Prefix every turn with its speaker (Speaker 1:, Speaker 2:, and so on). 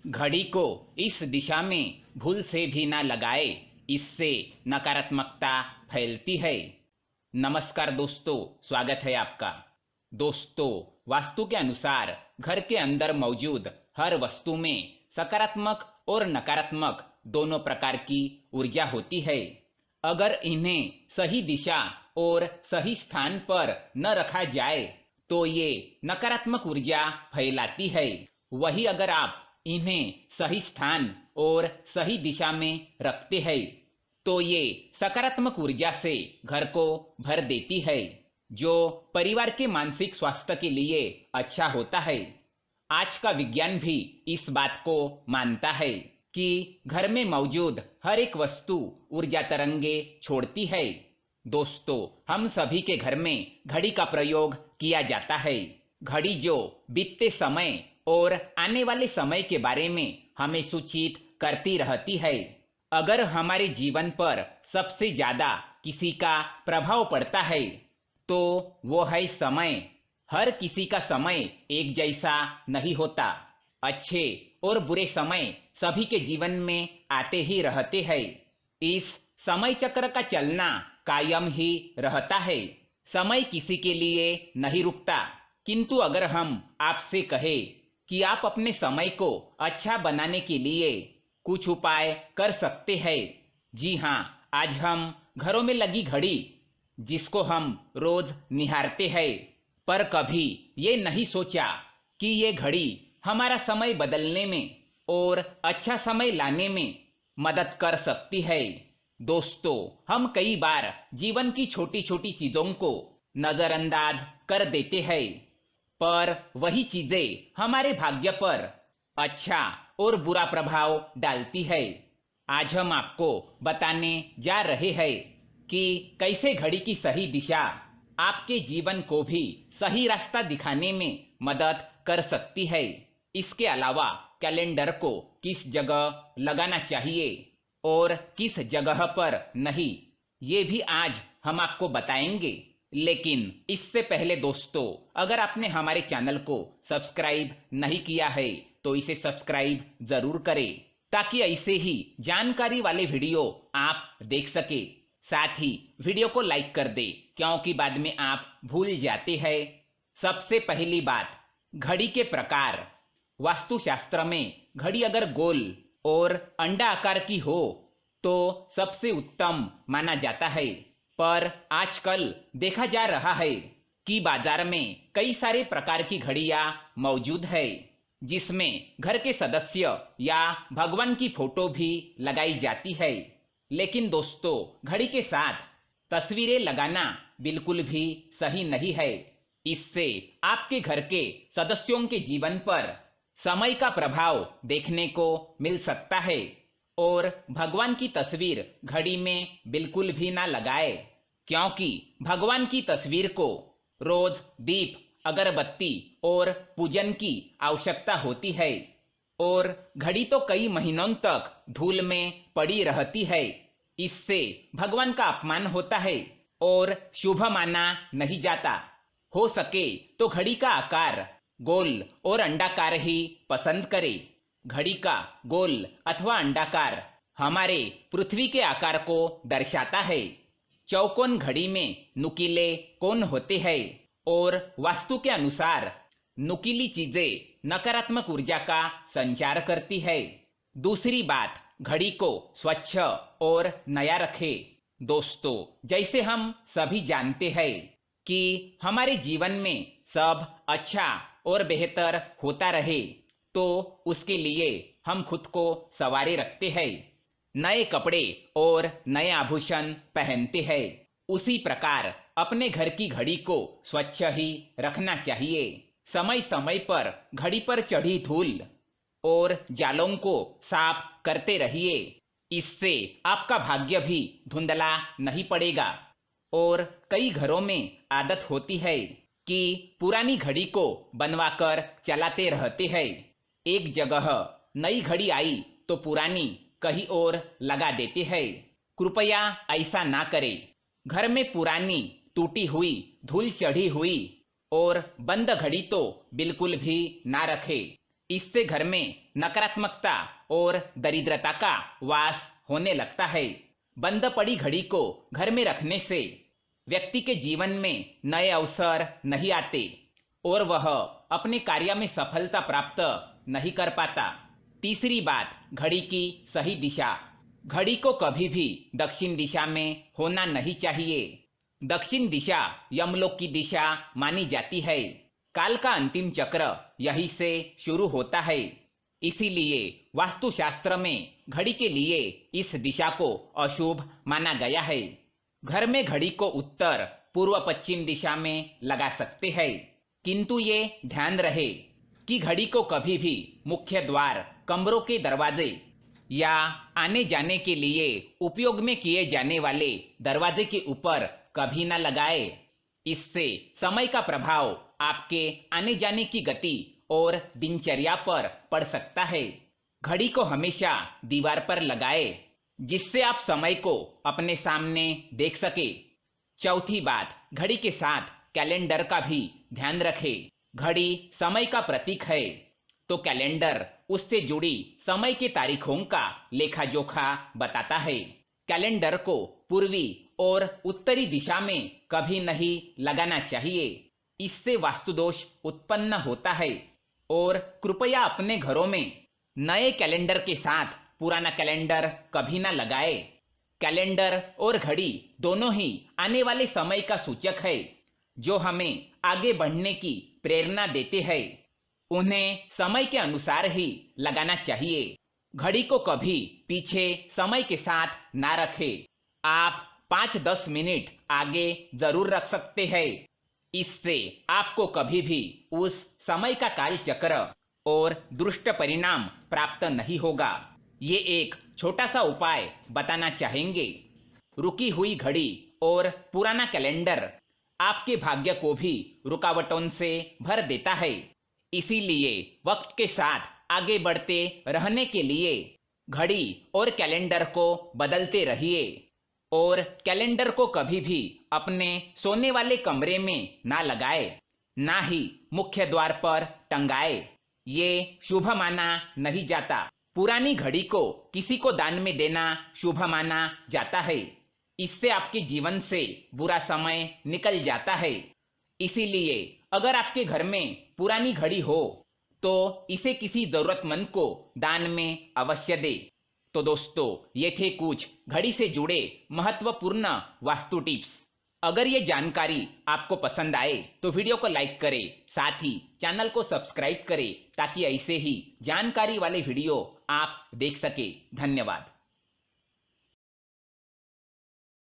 Speaker 1: घड़ी को इस दिशा में भूल से भी ना लगाए, इससे नकारात्मकता फैलती है। नमस्कार दोस्तों, स्वागत है आपका। दोस्तों, वास्तु के अनुसार घर के अंदर मौजूद हर वस्तु में सकारात्मक और नकारात्मक दोनों प्रकार की ऊर्जा होती है। अगर इन्हें सही दिशा और सही स्थान पर न रखा जाए तो ये नकारात्मक ऊर्जा फैलाती है। वही अगर आप इन्हें सही स्थान और सही दिशा में रखते हैं तो ये सकारात्मक ऊर्जा से घर को भर देती है, जो परिवार के मानसिक स्वास्थ्य के लिए अच्छा होता है। आज का विज्ञान भी इस बात को मानता है कि घर में मौजूद हर एक वस्तु ऊर्जा तरंगे छोड़ती है। दोस्तों, हम सभी के घर में घड़ी का प्रयोग किया जाता है। घड़ी जो बीतते समय और आने वाले समय के बारे में हमें सूचित करती रहती है। अगर हमारे जीवन पर सबसे ज्यादा किसी का प्रभाव पड़ता है तो वो है समय। हर किसी का समय एक जैसा नहीं होता। अच्छे और बुरे समय सभी के जीवन में आते ही रहते हैं। इस समय चक्र का चलना कायम ही रहता है। समय किसी के लिए नहीं रुकता। किंतु अगर हम आपसे कहें कि आप अपने समय को अच्छा बनाने के लिए कुछ उपाय कर सकते हैं। जी हाँ, आज हम घरों में लगी घड़ी, जिसको हम रोज निहारते हैं, पर कभी ये नहीं सोचा कि ये घड़ी हमारा समय बदलने में और अच्छा समय लाने में मदद कर सकती है। दोस्तों, हम कई बार जीवन की छोटी छोटी चीजों को नजरअंदाज कर देते हैं, पर वही चीजें हमारे भाग्य पर अच्छा और बुरा प्रभाव डालती है। आज हम आपको बताने जा रहे हैं कि कैसे घड़ी की सही दिशा आपके जीवन को भी सही रास्ता दिखाने में मदद कर सकती है। इसके अलावा कैलेंडर को किस जगह लगाना चाहिए और किस जगह पर नहीं, ये भी आज हम आपको बताएंगे। लेकिन इससे पहले दोस्तों, अगर आपने हमारे चैनल को सब्सक्राइब नहीं किया है तो इसे सब्सक्राइब जरूर करें, ताकि ऐसे ही जानकारी वाले वीडियो आप देख सके। साथ ही वीडियो को लाइक कर दे, क्योंकि बाद में आप भूल जाते हैं। सबसे पहली बात, घड़ी के प्रकार। वास्तुशास्त्र में घड़ी अगर गोल और अंडा आकार की हो तो सबसे उत्तम माना जाता है। पर आजकल देखा जा रहा है कि बाजार में कई सारे प्रकार की घड़ियां मौजूद है, जिसमें घर के सदस्य या भगवान की फोटो भी लगाई जाती है। लेकिन दोस्तों, घड़ी के साथ तस्वीरें लगाना बिल्कुल भी सही नहीं है। इससे आपके घर के सदस्यों के जीवन पर समय का प्रभाव देखने को मिल सकता है। और भगवान की तस्वीर घड़ी में बिल्कुल भी ना लगाए, क्योंकि भगवान की तस्वीर को रोज दीप, अगरबत्ती और पूजन की आवश्यकता होती है। और घड़ी तो कई महीनों तक धूल में पड़ी रहती है। इससे भगवान का अपमान होता है और शुभ माना नहीं जाता। हो सके तो घड़ी का आकार गोल और अंडाकार ही पसंद करें। घड़ी का गोल अथवा अंडाकार हमारे पृथ्वी के आकार को दर्शाता है। चौकोन घड़ी में नुकीले कोण होते हैं और वास्तु के अनुसार नुकीली चीजें नकारात्मक ऊर्जा का संचार करती है। दूसरी बात, घड़ी को स्वच्छ और नया रखें। दोस्तों, जैसे हम सभी जानते हैं कि हमारे जीवन में सब अच्छा और बेहतर होता रहे, तो उसके लिए हम खुद को संवारे रखते हैं, नए कपड़े और नए आभूषण पहनते हैं। उसी प्रकार अपने घर की घड़ी को स्वच्छ ही रखना चाहिए। समय समय पर घड़ी पर चढ़ी धूल और जालों को साफ करते रहिए। इससे आपका भाग्य भी धुंधला नहीं पड़ेगा। और कई घरों में आदत होती है कि पुरानी घड़ी को बनवाकर चलाते रहते हैं। एक जगह नई घड़ी आई तो पुरानी कहीं और लगा देते हैं। कृपया ऐसा ना करें। घर में पुरानी, टूटी हुई, धूल चढ़ी हुई और बंद घड़ी तो बिल्कुल भी ना रखें। इससे घर में नकारात्मकता और दरिद्रता का वास होने लगता है। बंद पड़ी घड़ी को घर में रखने से व्यक्ति के जीवन में नए अवसर नहीं आते और वह अपने कार्य में सफलता प्राप्त नहीं कर पाता। तीसरी बात, घड़ी की सही दिशा। घड़ी को कभी भी दक्षिण दिशा में होना नहीं चाहिए। दक्षिण दिशा यमलोक की दिशा मानी जाती है। काल का अंतिम चक्र यहीं से शुरू होता है। इसीलिए वास्तुशास्त्र में घड़ी के लिए इस दिशा को अशुभ माना गया है। घर में घड़ी को उत्तर पूर्व पश्चिम दिशा में लगा सकते हैं, किंतु ये ध्यान रहे कि घड़ी को कभी भी मुख्य द्वार, कमरों के दरवाजे या आने जाने के लिए उपयोग में किए जाने वाले दरवाजे के ऊपर कभी न लगाए। इससे समय का प्रभाव आपके आने जाने की गति और दिनचर्या पर पड़ सकता है। घड़ी को हमेशा दीवार पर लगाए जिससे आप समय को अपने सामने देख सके। चौथी बात, घड़ी के साथ कैलेंडर का भी ध्यान रखें। घड़ी समय का प्रतीक है, तो कैलेंडर उससे जुड़ी समय की तारीखों का लेखा जोखा बताता है। कैलेंडर को पूर्वी और उत्तरी दिशा में कभी नहीं लगाना चाहिए, इससे वास्तुदोष उत्पन्न होता है। और कृपया अपने घरों में नए कैलेंडर के साथ पुराना कैलेंडर कभी ना लगाए। कैलेंडर और घड़ी दोनों ही आने वाले समय का सूचक है, जो हमें आगे बढ़ने की प्रेरणा देते हैं। उन्हें समय के अनुसार ही लगाना चाहिए। घड़ी को कभी पीछे समय के साथ ना रखें। आप 5-10 मिनट आगे जरूर रख सकते हैं। इससे आपको कभी भी उस समय का काल चक्र और दुष्ट परिणाम प्राप्त नहीं होगा। ये एक छोटा सा उपाय बताना चाहेंगे। रुकी हुई घड़ी और पुराना कैलेंडर आपके भाग्य को भी रुकावटों से भर देता है। इसीलिए वक्त के साथ आगे बढ़ते रहने के लिए घड़ी और कैलेंडर को बदलते रहिए। और कैलेंडर को कभी भी अपने सोने वाले कमरे में ना लगाए, ना ही मुख्य द्वार पर टंगाए। ये शुभ माना नहीं जाता। पुरानी घड़ी को किसी को दान में देना शुभ माना जाता है। इससे आपके जीवन से बुरा समय निकल जाता है। इसीलिए अगर आपके घर में पुरानी घड़ी हो तो इसे किसी जरूरतमंद को दान में अवश्य दे। तो दोस्तों, ये थे कुछ घड़ी से जुड़े महत्वपूर्ण वास्तु टिप्स। अगर ये जानकारी आपको पसंद आए तो वीडियो को लाइक करें, साथ ही चैनल को सब्सक्राइब करें ताकि ऐसे ही जानकारी वाले वीडियो आप देख सके। धन्यवाद।